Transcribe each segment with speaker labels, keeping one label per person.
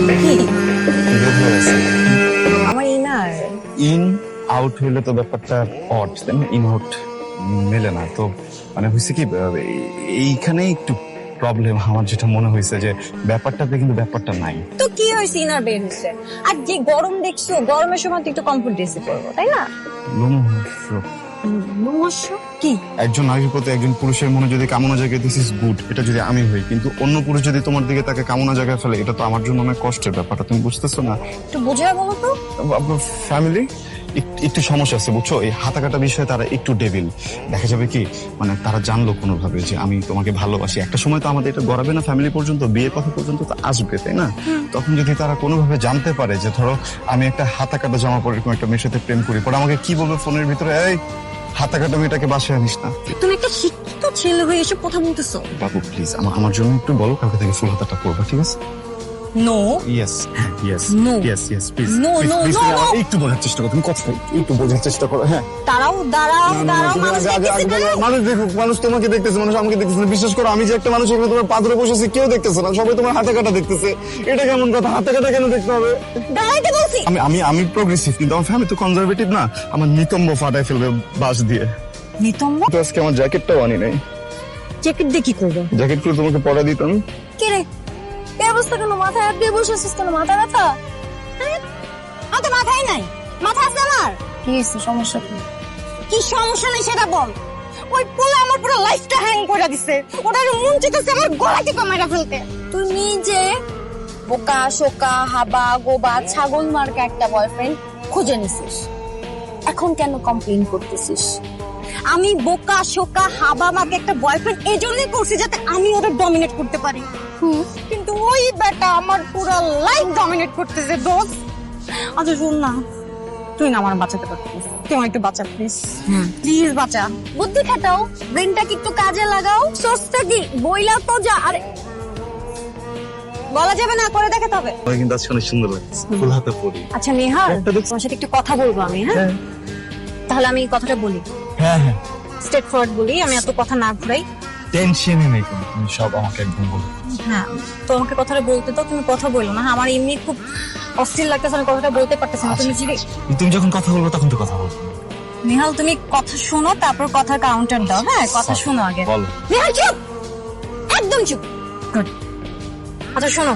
Speaker 1: কি
Speaker 2: বের হয়ে আছে।
Speaker 1: আমার ইনার
Speaker 2: ইন আউট হইলে তো ব্যাপারটা অড, তাই না? ইন আউট মেলে না তো। মানে হয়েছে কি, এইখানে একটু প্রবলেম আমার, যেটা মনে হয়েছে যে ব্যাপারটাতে কিন্তু ব্যাপারটা নাই।
Speaker 1: তো কি হয়েছে, ইনার বের হয়েছে। আর যে গরম দেখছো, গরমের সময় তো একটু কমফোর্ট ড্রেসে পরবো, তাই না?
Speaker 2: লোমহর্ষ।
Speaker 1: লোমহর্ষ কি?
Speaker 2: একজন নারীর প্রতি একজন পুরুষের মনে যদি কামনা জায়গায় দিস ইজ গুড, এটা যদি আমি হই, কিন্তু অন্য পুরুষ যদি তোমার দিকে তাকে কামনা জায়গায় ফেলে, এটা তো আমার জন্য অনেক কষ্টের ব্যাপারটা, তুমি বুঝতেছো না?
Speaker 1: একটু বোঝায় বলো তো।
Speaker 2: ফ্যামিলি একটু সমস্যা আছে, বুঝছো? এই হাতাকাটা বিষয়ে তারা একটু ডেভিল। দেখা যাবে কি, মানে তারা জানলো কোনোভাবে যে আমি তোমাকে ভালোবাসি, একটা সময় তো আমাদের এটা গড়াবে না, ফ্যামিলি পর্যন্ত, বিয়ের কথা পর্যন্ত তো আসবে, তাই না? তখন যদি তারা কোনোভাবে জানতে পারে যে ধরো আমি একটা হাতাকাটা জামা পরে এরকম একটা মেয়ের সাথে প্রেম করি, পরে আমাকে কি বলবে ফোনের ভিতরে, এই হাতাকাটা মেয়েটাকে বাসায় আনিস না।
Speaker 1: তুমি একটা শিক্ষিত ছেলে হয়ে এসে কথা বলতেছো।
Speaker 2: বাবু প্লিজ আমার জন্য একটু বলো, কালকে থেকে ফুল হাতাটা পরবা, ঠিক আছে?
Speaker 1: No
Speaker 2: yes yes
Speaker 1: No.
Speaker 2: Yes yes please.
Speaker 1: No, no, no, no.
Speaker 2: একটু বোঝার চেষ্টা করো, তুমি কথা একটু বোঝার চেষ্টা করো। হ্যাঁ,
Speaker 1: দাঁড়াও দাঁড়াও দাঁড়াও, মানুষ দেখতেছে না।
Speaker 2: মানুষ দেখুক, মানুষ তোমাকে দেখতেছে, মানুষ আমাকে দেখতেছে না। বিশ্বাস করো, আমি যে একটা মানুষ এখানে তোমার পাথরে বসেছি, কেউ দেখতেছে না, সবাই তোমার হাতে কাটা দেখতেছে। এটা কেমন কথা? হাতে কাটা কেন দেখতে হবে?
Speaker 1: দাঁড়াইতে বলছি।
Speaker 2: আমি প্রগ্রেসিভ, কিন্তু আমার ফ্যামিলি তো কনজারভেটিভ না। আমার নিতম্ব ফাটায় ফেলবে বাস দিয়ে।
Speaker 1: নিতম্ব?
Speaker 2: তো আজকে আমার জ্যাকেটটাও আনি নাই।
Speaker 1: জ্যাকেট দিয়ে কি করবো?
Speaker 2: জ্যাকেট খুলে তোমাকে পরা দিতাম।
Speaker 1: কে রে, এই অবস্থা কেন? মাথায় হাত দিয়ে বসে আছিস কেন? মাথা ব্যথা? হ্যাঁ? আমার তো মাথায় নাই, মাথা আছে আমার। কি হয়েছে, সমস্যা কি? কি সমস্যা নেই সেটা বল। ওই পোলা আমার পুরো লাইফটা হ্যাং করে দিছে, ওটার মন চাইতেছে আমার গলা টিপে মেরে ফেলতে। তুই নিজে বোকা শোকা হাবা গোবা ছাগল মার্কা একটা বয়ফ্রেন্ড খুঁজে নিছিস, এখন কেন কমপ্লেইন করতেছিস? আমি বোকা শোকা হাবা মাকে একটা বয়ফ্রেন্ড এই জন্যই করছি যাতে আমি ওটা ডমিনেট করতে পারি। কিন্তু ওই বেটা আমার পুরো লাইফ ডমিনেট করতেছে দোস্ত। আচ্ছা শোন না, তুই না আমার বাঁচাতে পারতিস, তুই আমার একটু বাঁচা প্লিজ, প্লিজ বাঁচা। বুদ্ধি খাটাও, ব্রেনটাকে একটু কাজে লাগাও। সোর্সটা কি বইলা তো যা। আরে বলা যাবে না, করে দেখাতে হবে।
Speaker 2: আমার কিন্তু আজকে অনেক সুন্দর লাগছে ফুল হাতে পরি।
Speaker 1: আচ্ছা নেহার,
Speaker 2: একটা দেখছি।
Speaker 1: তোমার সাথে একটু কথা বলবো আমি। হ্যাঁ, তাহলে আমি কথাটা বলি,
Speaker 2: হ্যাঁ হ্যাঁ,
Speaker 1: স্ট্রেট ফরওয়ার্ড বলি, আমি এত কথা না ঘুরাই।
Speaker 2: টেনশনই নেই কোনো, তুমি সব আমাকে একদম বলো।
Speaker 1: হ্যাঁ, তোমাকে কথাটা বলতে তো, তুমি কথা বললো না। আমার এমনি খুব অস্থির লাগতেছে, আমি কথাটা বলতে পারতেছি না। তুমি যদি
Speaker 2: তুমি যখন কথা বলবো তখন তো কথা বলবো।
Speaker 1: নেহাল, তুমি কথা শোনো, তারপর কথার কাউন্টার দাও। হ্যাঁ, কথা শোনো আগে।
Speaker 2: বলো।
Speaker 1: নেহাল চুপ, একদম চুপ। গুড। আচ্ছা শোনো,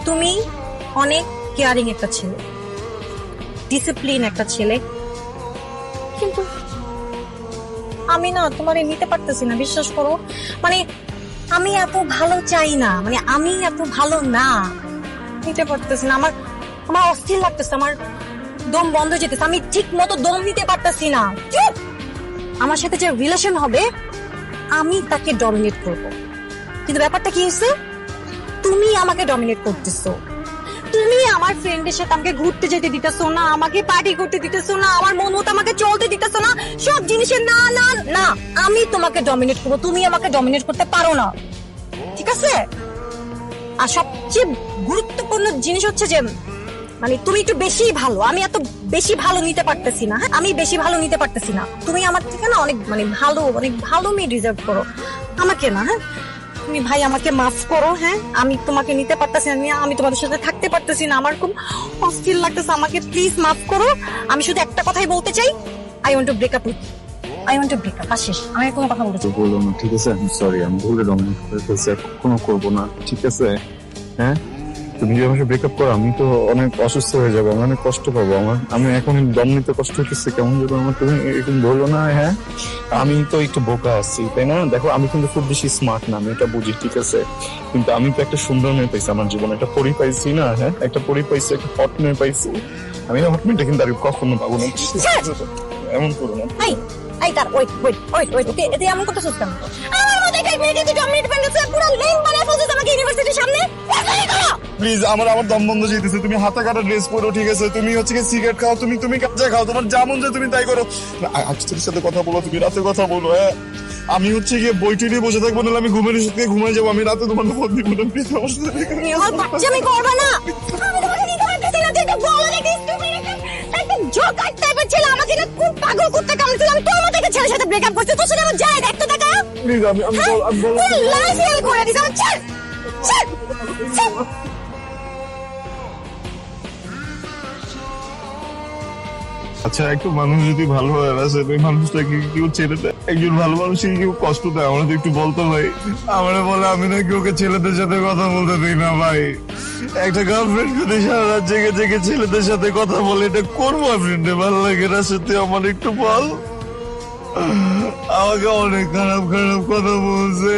Speaker 1: তুমি অনেক কেয়ারিং একটা ছেলে, ডিসিপ্লিন একটা ছেলে, কিন্তু আমি না তোমার নিতে পারতেছি না, বিশ্বাস করো। মানে আমি এত ভালো চাই না, মানে আমি এত ভালো না, নিতে পারতেছি না। আমার আমার অস্থির লাগতেছে, আমার দম বন্ধ হয়ে যেতেছে, আমি ঠিক মতো দম নিতে পারতেছি না। চুপ! আমার সাথে যে রিলেশন হবে আমি তাকে ডমিনেট করব, কিন্তু ব্যাপারটা কি হয়েছে, তুমি আমাকে ডমিনেট করতেছো। তুমি আমার ফ্রেন্ডের সাথে আমাকে ঘুরতে যেতে দিতেছো না, আমাকে পার্টি করতে দিতেছো না, আমার মন মতো আমাকে চলতে দিতেছো না, সব জিনিসের না না না। আমি তোমাকে ডমিনেট করবো, তুমি আমাকে ডমিনেট করতে পারো না, ঠিক আছে? আর সবচেয়ে গুরুত্বপূর্ণ জিনিস হচ্ছে যে মানে তুমি একটু বেশি ভালো, আমি এত বেশি ভালো নিতে পারতেছি না। হ্যাঁ, আমি বেশি ভালো নিতে পারতেছি না। তুমি আমার থেকে না অনেক মানে অনেক ভালো মেয়ে ডিজার্ভ করো, আমাকে না। হ্যাঁ, তুমি ভাই আমাকে মাফ করো। হ্যাঁ, আমি তোমাকে নিতে পারতেছি না, আমি তোমাদের সাথে থাকতে পারতেছি না, আমার খুব অস্থির লাগতেছে, আমাকে প্লিজ মাফ করো। আমি শুধু একটা কথাই বলতে চাই, I want to break up with, I want to break up. শেষ, আমি আর কোনো কথা বলতে চাই না।
Speaker 2: বললো না, ঠিক আছে? আমি সরি, আমি ভুলে ডমিনেট করে ফেলছি, কখনো করবো না, ঠিক আছে? হ্যাঁ, তুমি যদি আমার ব্রেকআপ করো, আমি তো অনেক অসুস্থ হয়ে যাবো, আমি অনেক কষ্ট পাবো। আমি এখন দম নিতে কষ্ট হচ্ছে, কেমন যাবো আমার। তুমি এরকম বললো না। হ্যাঁ, আমি তো একটু বোকা আছি, তাই না? দেখো, আমি কিন্তু খুব বেশি স্মার্ট না, আমি এটা বুঝি, ঠিক আছে? কিন্তু আমি তো একটা সুন্দর মেয়ে পাইছি আমার জীবনে, একটা পরি পাইছি না? হ্যাঁ, একটা পরি পাইছি, একটা হট মেয়ে পাইছি। আমি হট মেয়েটা কিন্তু আর কখনো পাবো না, এমন করো না।
Speaker 1: এই তার ওয়েট ওয়েট ওয়েট ওয়েট, এতে এমন করতেছিস কেন? আমার মধ্যে একটা মেয়ে যদি ডমিনেট বানাচ্ছে, পুরো লেন বানায় ফেলছিস আমাকে ইউনিভার্সিটির সামনে।
Speaker 2: প্লিজ, আমার দম বন্ধ যেতেছে। তুমি হাতা কাটা ড্রেস পরো, ঠিক আছে? তুমি হচ্ছে কি সিগারেট খাও, তুমি গাঁজা খাও, তোমার যা মন চায় তুমি তাই করো। আজকের সাথে কথা বলো, তুমি রাতে কথা বলো। হ্যাঁ, আমি হচ্ছে গিয়ে বইটি নিয়ে বসে থাকবো, নাহলে আমি ঘুমের সাথে ঘুমাই যাবো। আমি রাতে তোমার ফোন দিব না, প্লিজ আমার সাথে
Speaker 1: আমার বাচ্চামি করবে না। আমি তোমাকে নিতে পারতেছি না, তুই তো বলো দেখি তুমি একটা জোকার টাইপের ছেলে, আমাকে না খুব পাগল করতে কামড়েছিল। আমি তোর মতো একটা ছেলের সাথে ব্রেকআপ করতে, তোর সাথে আমার যায় একটা টাকা।
Speaker 2: প্লিজ, আমি
Speaker 1: লাইফ হেল করে দিস আমার। চল চল চল।
Speaker 3: আচ্ছা, একটা মানুষ যদি ভালো হয় আসে ওই মানুষটাকে কেউ ছেড়ে দেয়? একজন ভালো মানুষকে কেউ কষ্ট দেয়? আমরা তো একটু বলতো ভাই। আমরা বলে আমি নাকি ওকে ছেলেদের সাথে কথা বলতে দিই না ভাই। একটা গার্লফ্রেন্ড যদি সারা রাত জেগে জেগে ছেলেদের সাথে কথা বলে, এটা কোন বয়ফ্রেন্ডে ভালো লাগে না? সত্যি আমার একটু বল। আমাকে অনেক খারাপ খারাপ কথা বলছে।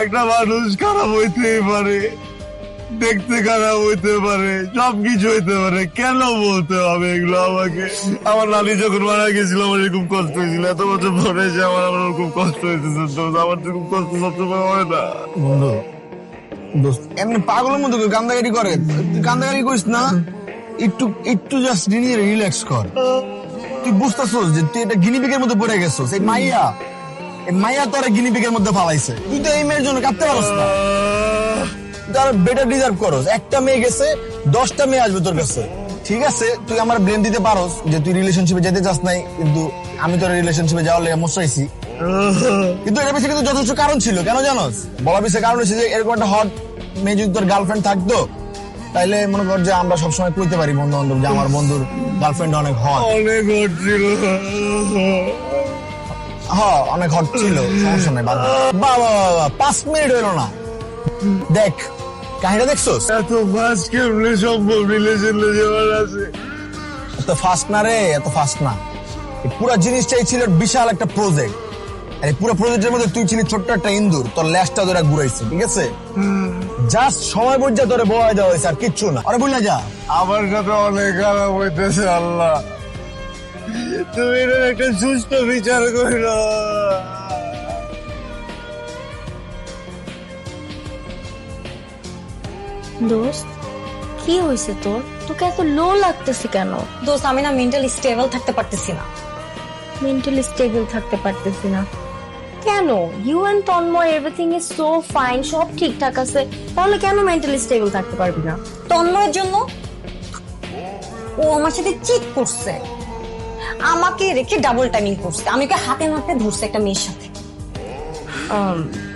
Speaker 3: একটা মানুষ খারাপ হইতেই পারে, দেখতে খারাপ হইতে পারে, সবকিছু হইতে পারে, কেন বলতে হবে এগুলো আমাকে? আমার নানি যখন মারা গেছিল আমার এরকম কষ্ট হয়েছিল, এত বছর পরে এসে আমার ওরকম কষ্ট হইতেছে। তো আমার এরকম কষ্ট সবসময় হয় না।
Speaker 4: বন্ধু দোস্ত এমনি পাগলের মতো কেউ কান্দাকাটি করে, তুই কান্দাকাটি করিস না, একটু একটু জাস্ট রিল্যাক্স কর। তুই বুঝতেছস যে তুই এটা গিনিপিগের মধ্যে পড়ে গেছস। এই মাইয়া তোর গিনিপিগের মধ্যে ফালাইছে। তুই তো এই মেয়ের জন্য কাঁদতে পারস না, তার বেটার ডিজার্ভ করস। একটা মেয়ে গেছে, 10টা মেয়ে আসবে তোর কাছে। ঠিক আছে, তুই আমার ব্লেম দিতে পারস যে তুই রিলেশনশিপে যেতে চাস নাই, কিন্তু আমি তোর রিলেশনশিপে যাওয়ার লেগে মশাইছি। কিন্তু এর পিছনে কিন্তু যথেষ্ট কারণ ছিল, কেন জানোস? বলা পিছিয়ে কারণ হচ্ছে যে এরকম একটা হট মেয়ে যদি তোর গার্লফ্রেন্ড থাকতো, তাইলে মনে কর যে আমরা সবসময় কইতে পারি বন্ধু বান্ধব যে আমার বন্ধুর গার্লফ্রেন্ড অনেক হট।
Speaker 3: অনেক হচ্ছিল।
Speaker 4: হ্যাঁ, অনেক হট ছিল, সমস্যা নাই। বাবা 5 মিনিট হইলো না, দেখ কাহিনীটা দেখছোস?
Speaker 3: এত ফাস্ট কেমনে সম্ভব রিলেশনে যাওয়ার আছে?
Speaker 4: এত ফাস্ট না রে, এত ফাস্ট না। এই পুরো জিনিসটাই ছিল বিশাল একটা প্রজেক্ট। আর এই পুরো প্রজেক্টের মধ্যে তুই ছিলি ছোট্ট একটা ইন্দুর, তোর ল্যাসটা ধরে ঘুরাইছে, ঠিক আছে? জাস্ট সময় বুঝা তোরে বয়া দেওয়া হয়েছে, আর কিচ্ছু না। আরে বুঝলা যা,
Speaker 3: আমার সাথে অনেক খারাপ হইতেছে। আল্লাহ, তুমি এটার একটা সুস্থ বিচার করো।
Speaker 5: দোস্ত কি হয়েছে তোর? তোকে এত লো লাগতেছে কেন?
Speaker 1: দোস্ত আমি না মেন্টালি স্টেবল থাকতে পারতেছি না।
Speaker 5: মেন্টালি স্টেবল থাকতে পারতেছি না কেন? You and Tanmoy everything is so fine, সব ঠিকঠাক আছে, তাহলে কেন মেন্টালি স্টেবল থাকতে পারবি না?
Speaker 1: তন্ময়ের জন্য ও আমার সাথে চিট করছে, আমাকে রেখে ডাবল টাইমিং করছে, আমি ওকে হাতে নাতে ধরছে একটা মেয়ের সাথে।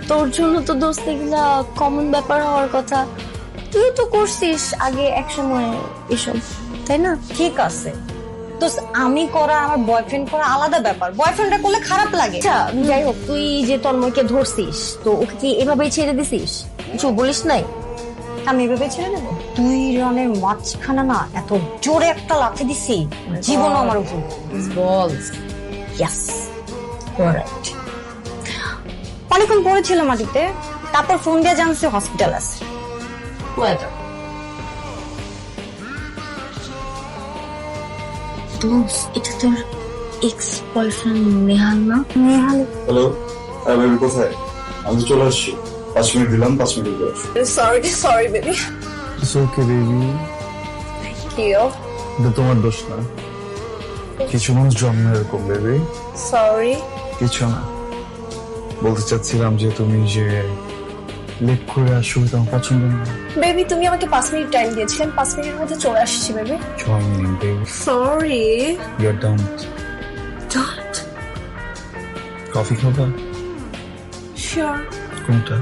Speaker 5: তোর জন্য তো দোস্ত এগুলা কমন ব্যাপার হওয়ার কথা। তুই তো করছিস আগে এক সময় এসব, তাই না?
Speaker 1: ঠিক আছে তো আমি করা আমার বয়ফ্রেন্ড করা আলাদা ব্যাপার। বয়ফ্রেন্ডরা করলে খারাপ লাগে।
Speaker 5: আচ্ছা যাই হোক, তুই যে তন্ময়কে ধরছিস, তো ওকে কি এভাবেই ছেড়ে দিছিস? কিছু বলিস নাই?
Speaker 1: আমি এভাবে ছেড়ে দেবো? 2 রানের মাঝখানে না এত জোরে একটা লাথি দিছি, জীবন আমার উপর।
Speaker 5: বল।
Speaker 1: Yes, right. অনেকক্ষণ পড়েছিল মাটিতে, তারপর ফোন দিয়ে জানছি হসপিটাল আছে।
Speaker 5: এটা তোর এক্স বয়ফ্রেন্ড নেহাল না?
Speaker 1: নেহাল?
Speaker 2: হ্যালো, বেবি কোথায়? আমি চলে আসছি, 5 মিনিট দিলাম, 5 মিনিট পর।
Speaker 5: Sorry baby.
Speaker 2: It's okay baby,
Speaker 5: কি
Speaker 2: এটা তোমার দোষ না। কিছু মানুষ জন্ম এরকম বেবি।
Speaker 5: সরি।
Speaker 2: কিছু না, বলতে চাচ্ছিলাম যে তুমি যে লেট করে আসো তোমার পছন্দ না।
Speaker 5: বেবি তুমি আমাকে 5 মিনিট টাইম দিয়েছিলেন, 5 মিনিটের মধ্যে চলে আসছি baby.
Speaker 2: 6 minute baby.
Speaker 5: Sorry.
Speaker 2: You don't
Speaker 5: don't.
Speaker 2: Coffee খাবা?
Speaker 5: শিওর।
Speaker 2: কোনটা?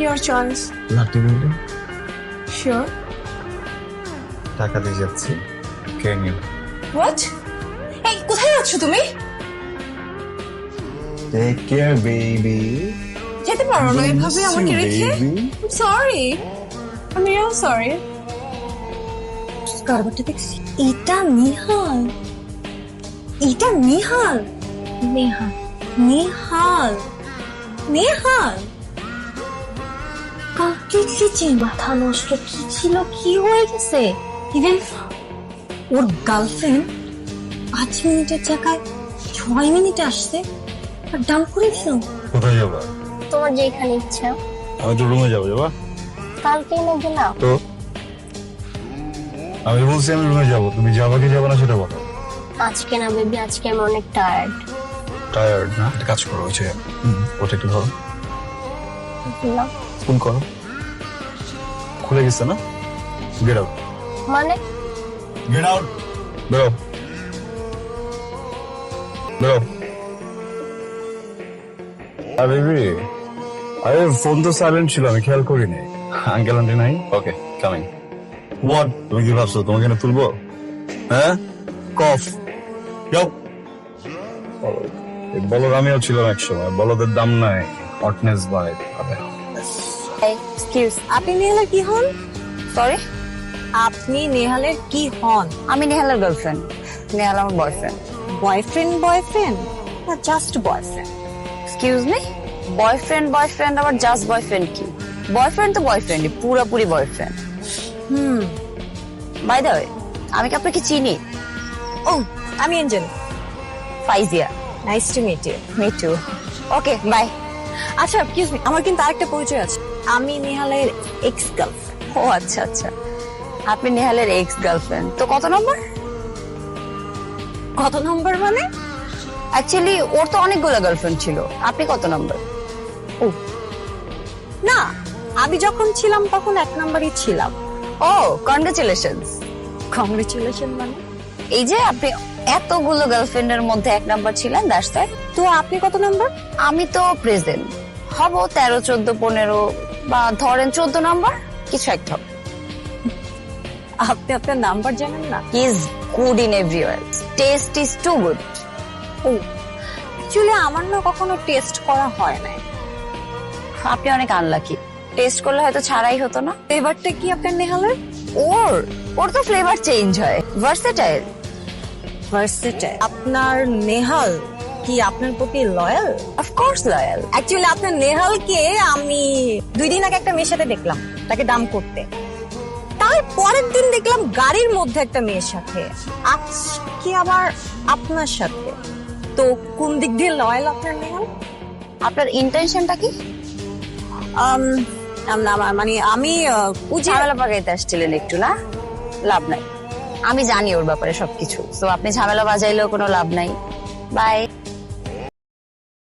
Speaker 5: Your choice.
Speaker 2: Latte baby.
Speaker 5: Sure.
Speaker 2: টাকা দিয়ে যাচ্ছি, কে নিও।
Speaker 5: হোয়াট? এই কোথায় যাচ্ছ তুমি?
Speaker 2: Take care baby.
Speaker 5: যেতে পারো না এভাবে আমাকে রেখে। সরি, আমি রিয়েল সরি।
Speaker 1: কারবারটা দেখছি, এটা নিহাল, এটা নিহাল,
Speaker 5: নেহা।
Speaker 1: Nihal, Nihal completely change.
Speaker 5: মাথা নষ্ট, কি ছিল, কি হয়ে গেছে?
Speaker 1: ইভেন ওর গার্লফ্রেন্ড 5 মিনিটের জায়গায় 6 মিনিটে আসছে আর ডাম্প করে দিল।
Speaker 2: কোথায় যাবা?
Speaker 5: তোমার যেখানে ইচ্ছা।
Speaker 2: আমি তো রুমে যাবো। যাবা?
Speaker 5: কালকে নাকি না?
Speaker 2: তো আমি বলছি আমি রুমে যাবো, তুমি যাবা কি যাবা না সেটা বলো।
Speaker 5: আজকে না বেবি, আজকে আমি অনেক টায়ার্ড।
Speaker 2: টায়ার্ড না? একটা কাজ করো, ওই যে ওটা একটু ধরো, ফোন করো। খুলে গেছে না? Get out.
Speaker 5: মানে?
Speaker 2: গেট আউট, বেরো, বেরো। আরে বেবি, আরে ফোন তো সাইলেন্ট ছিল, আমি খেয়াল করিনি। আঙ্কেল আন্টি নাই? ওকে, কামিং। হোয়াট? তুমি কি ভাবছো তোমাকে এনে তুলবো? হ্যাঁ,
Speaker 4: কফ যাও।
Speaker 2: বলদ আমিও ছিলাম একসময়, বলদের দাম নাই, হটনেস বাড়ে।
Speaker 5: এক্সকিউজ,
Speaker 1: আপনি নেহালের কি হন?
Speaker 5: সরি,
Speaker 1: আপনি নেহালের কি হন?
Speaker 5: আমি নেহালের গার্লফ্রেন্ড, নেহাল আমার বয়ফ্রেন্ড।
Speaker 1: বয়ফ্রেন্ড না just boyfriend?
Speaker 5: Excuse me, boyfriend আবার জাস্ট বয়ফ্রেন্ড কি? বয়ফ্রেন্ড তো বয়ফ্রেন্ডই, পুরোপুরি বয়ফ্রেন্ড। বাই দ্য ওয়ে, আমি কি আপনাকে চিনি?
Speaker 1: ও, আমি Angel.
Speaker 5: Faizia.
Speaker 1: Nice to meet you.
Speaker 5: Me too. Okay, bye.
Speaker 1: আচ্ছা, এক্সকিউজ মি, আমার কিন্তু আরেকটা পরিচয় আছে। আমি নেহালের এক্স গার্লফ্রেন্ড।
Speaker 5: ও আচ্ছা আচ্ছা, আপনি নেহালের এক্স গার্লফ্রেন্ড। তো কত নম্বর?
Speaker 1: কত নম্বর মানে?
Speaker 5: অ্যাকচুয়ালি ওর তো অনেকগুলো গার্লফ্রেন্ড ছিল, আপনি কত নম্বর?
Speaker 1: না, আমি যখন ছিলাম তখন 1 নম্বরই ছিলাম।
Speaker 5: ও, কনগ্রাচুলেশনস।
Speaker 1: কংগ্রেচুলেশন মানে?
Speaker 5: এই যে আপনি এতগুলো গার্লফ্রেন্ডের মধ্যে 1 নম্বর ছিলেন, দ্যাটস দ্যাট।
Speaker 1: তো আপনি কত নম্বর?
Speaker 5: আমি তো প্রেজেন্ট হব 13, 14, 15 বা ধরেন 14 নম্বর, কিছু একটা।
Speaker 1: আপনি আপনার নাম্বার জানেন না?
Speaker 5: Is good in everywhere, taste is too good.
Speaker 1: ও, অ্যাকচুয়ালি আমার না কখনো টেস্ট করা হয় না।
Speaker 5: আপনি অনেক আনলাকি, টেস্ট করলে হয়তো ছাড়াই হতো না।
Speaker 1: ফ্লেভারটা কি আপনার নেহালের?
Speaker 5: ওর তো ফ্লেভার চেঞ্জ হয়, ভার্সেটাইল।
Speaker 1: ভার্সেটাইল। আপনার নেহাল কি আপনার প্রতি লয়াল?
Speaker 5: Of course loyal.
Speaker 1: অ্যাকচুয়ালি আপনার নেহালকে আমি 2 দিন আগে একটা মেয়ের সাথে দেখলাম, তাকে দাম করতে। তার পরের দিন দেখলাম গাড়ির মধ্যে একটা মেয়ের সাথে, আজকে আবার আপনার সাথে। তো কোন দিক দিয়ে লয়াল আপনার নেহাল?
Speaker 5: আপনার ইন্টেনশনটা কি?
Speaker 1: মানে আমি
Speaker 5: ঝামেলা পাকাইতে আসছিলেন একটু, না? লাভ নাই, আমি জানি ওর ব্যাপারে সবকিছু। তো আপনি ঝামেলা বাজাইলেও কোনো লাভ নাই। বাই।